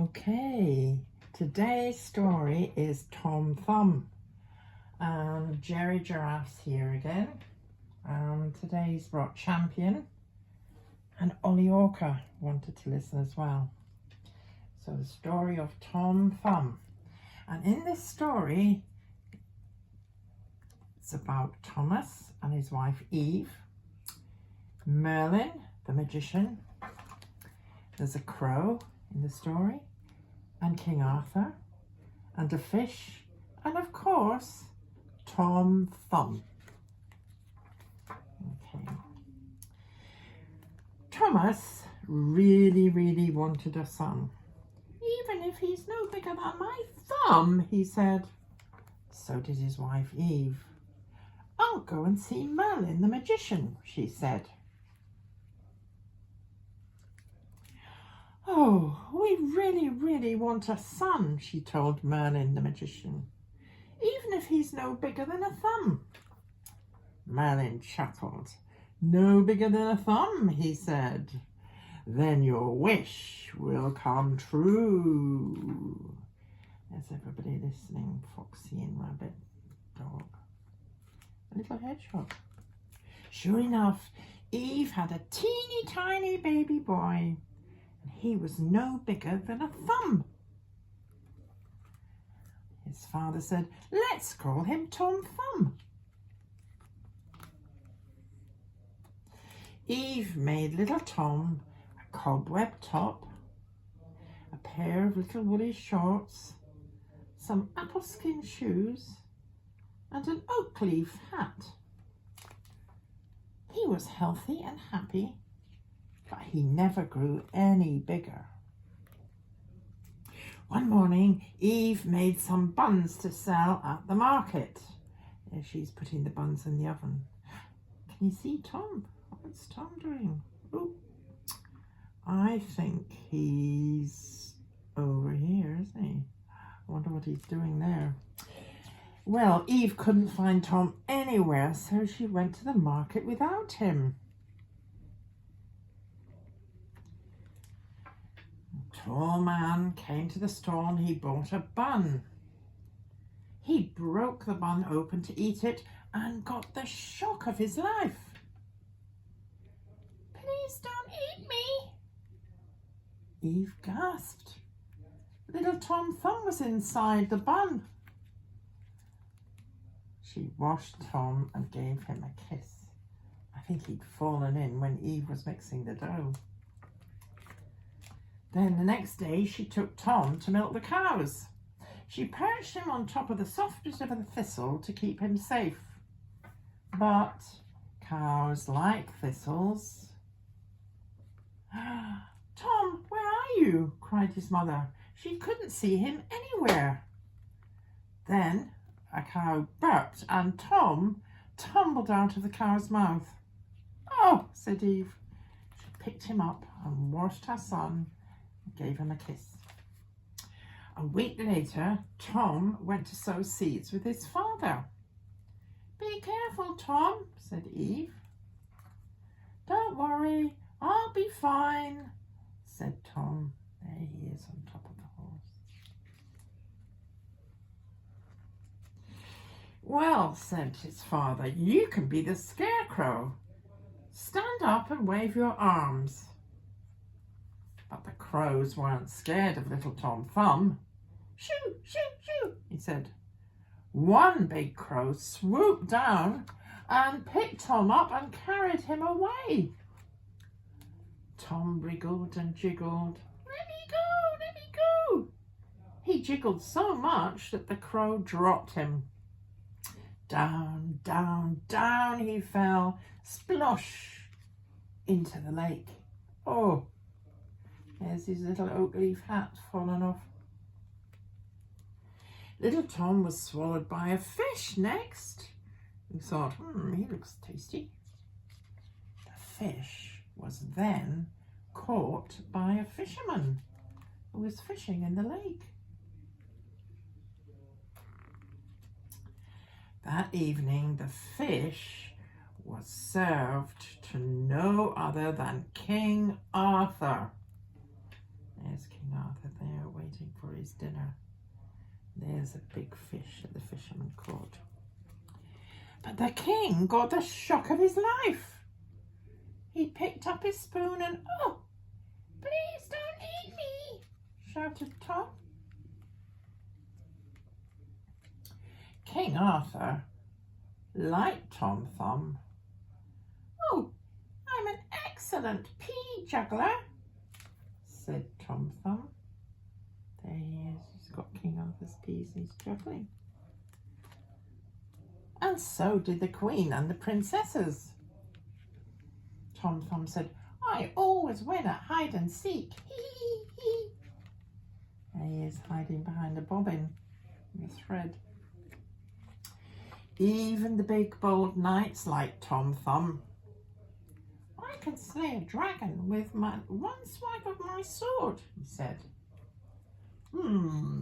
Okay, today's story is Tom Thumb and Jerry Giraffe's here again. Today he's brought Champion and Ollie Orca wanted to listen as well. So the story of Tom Thumb. And in this story, it's about Thomas and his wife Eve, Merlin, the magician. There's a crow in the story, and King Arthur, and a fish, and of course, Tom Thumb. Okay. Thomas really wanted a son. Even if he's no bigger than my thumb, he said. So did his wife Eve. I'll go and see Merlin the magician, she said. Oh, we really want a son, she told Merlin the magician, even if he's no bigger than a thumb. Merlin chuckled. No bigger than a thumb, he said. Then your wish will come true. There's everybody listening, Foxy and Rabbit, Dog, a little hedgehog. Sure enough, Eve had a teeny tiny baby boy. He was no bigger than a thumb. His father said, let's call him Tom Thumb. Eve made little Tom a cobweb top, a pair of little woolly shorts, some apple skin shoes, and an oak leaf hat. He was healthy and happy, but he never grew any bigger. One morning, Eve made some buns to sell at the market. There she's putting the buns in the oven. Can you see Tom? What's Tom doing? Oh, I think he's over here, isn't he? I wonder what he's doing there. Well, Eve couldn't find Tom anywhere, so she went to the market without him. Tall man came to the store and he bought a bun. He broke the bun open to eat it and got the shock of his life. Please don't eat me, Eve gasped. Little Tom Thumb was inside the bun. She washed Tom and gave him a kiss. I think he'd fallen in when Eve was mixing the dough. Then the next day she took Tom to milk the cows. She perched him on top of the softest of the thistle to keep him safe. But cows like thistles. Tom, where are you? Cried his mother. She couldn't see him anywhere. Then a cow burped and Tom tumbled out of the cow's mouth. Oh, said Eve. She picked him up and washed her son, gave him a kiss. A week later, Tom went to sow seeds with his father. Be careful, Tom, said Eve. Don't worry, I'll be fine, said Tom. There he is on top of the horse. Well, said his father, you can be the scarecrow. Stand up and wave your arms. But the crows weren't scared of little Tom Thumb. Shoo, shoo, shoo, he said. One big crow swooped down and picked Tom up and carried him away. Tom wriggled and jiggled. Let me go, let me go. He jiggled so much that the crow dropped him. Down, down, down he fell, splosh, into the lake. Oh, there's his little oak leaf hat fallen off. Little Tom was swallowed by a fish next. He thought, he looks tasty. The fish was then caught by a fisherman who was fishing in the lake. That evening, the fish was served to no other than King Arthur. There's King Arthur there waiting for his dinner. There's a big fish that the fisherman caught. But the king got the shock of his life. He picked up his spoon and, "Oh, please don't eat me," shouted Tom. King Arthur liked Tom Thumb. "Oh, I'm an excellent pea juggler," said Tom Thumb. There he is. He's got King Arthur's peas and he's juggling. And so did the Queen and the princesses. Tom Thumb said, "I always win at hide and seek. Hee hee hee." There he is, hiding behind a bobbin with a thread. Even the big bold knights liked Tom Thumb. "I can slay a dragon with one swipe of my sword," he said.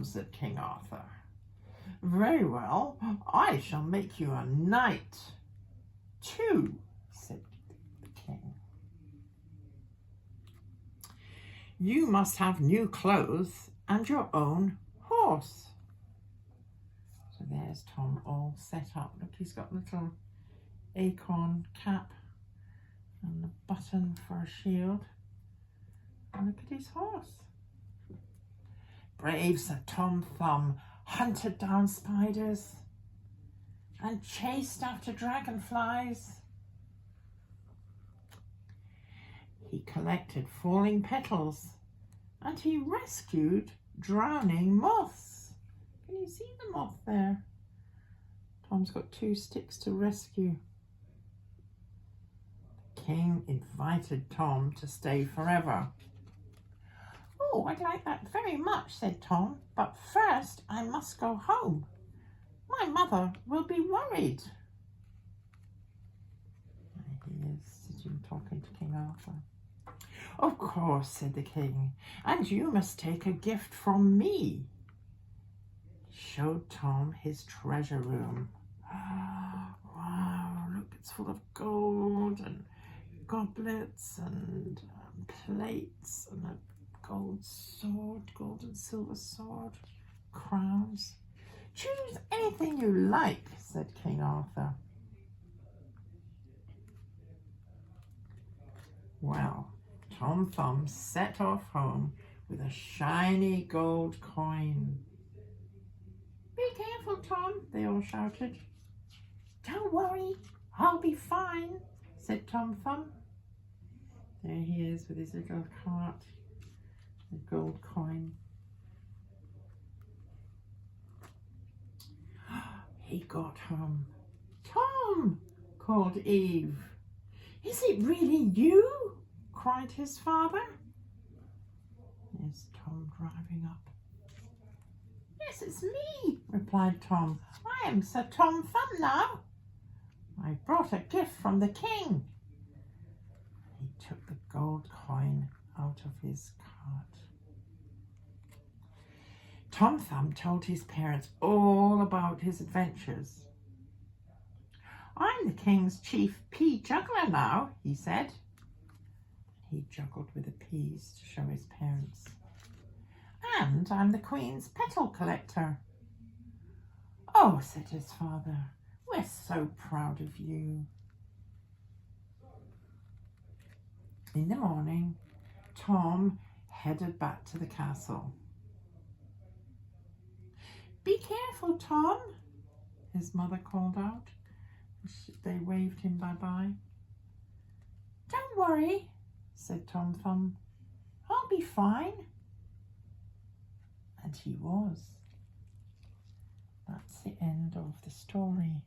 Said King Arthur. "Very well, I shall make you a knight too," said the king. "You must have new clothes and your own horse." So there's Tom all set up. Look, he's got a little acorn cap and a button for a shield. And look at his horse. Brave Sir Tom Thumb hunted down spiders and chased after dragonflies. He collected falling petals and he rescued drowning moths. Can you see the moth there? Tom's got 2 sticks to rescue. The king invited Tom to stay forever. "Oh, I'd like that very much," said Tom, "but first I must go home. My mother will be worried." There he is, sitting talking to King Arthur. "Of course," said the king, "and you must take a gift from me." He showed Tom his treasure room. Wow, look, it's full of gold and goblets and plates and a gold sword, gold and silver sword, crowns. "Choose anything you like," said King Arthur. Well, Tom Thumb set off home with a shiny gold coin. "Be careful, Tom," they all shouted. "Don't worry, I'll be fine," said Tom Thumb. There he is with his little cart, the gold coin. He got home. "Tom," called Eve. "Is it really you?" cried his father. There's Tom driving up. "Yes, it's me," replied Tom. "I am Sir Tom Thumb now. I brought a gift from the king." He took the gold coin out of his cart. Tom Thumb told his parents all about his adventures. "I'm the king's chief pea juggler now," he said. He juggled with the peas to show his parents. "And I'm the queen's petal collector." "Oh," said his father, "we're so proud of you." In the morning, Tom headed back to the castle. "Be careful, Tom," his mother called out. They waved him bye-bye. "Don't worry," said Tom Thumb. "I'll be fine." And he was. That's the end of the story.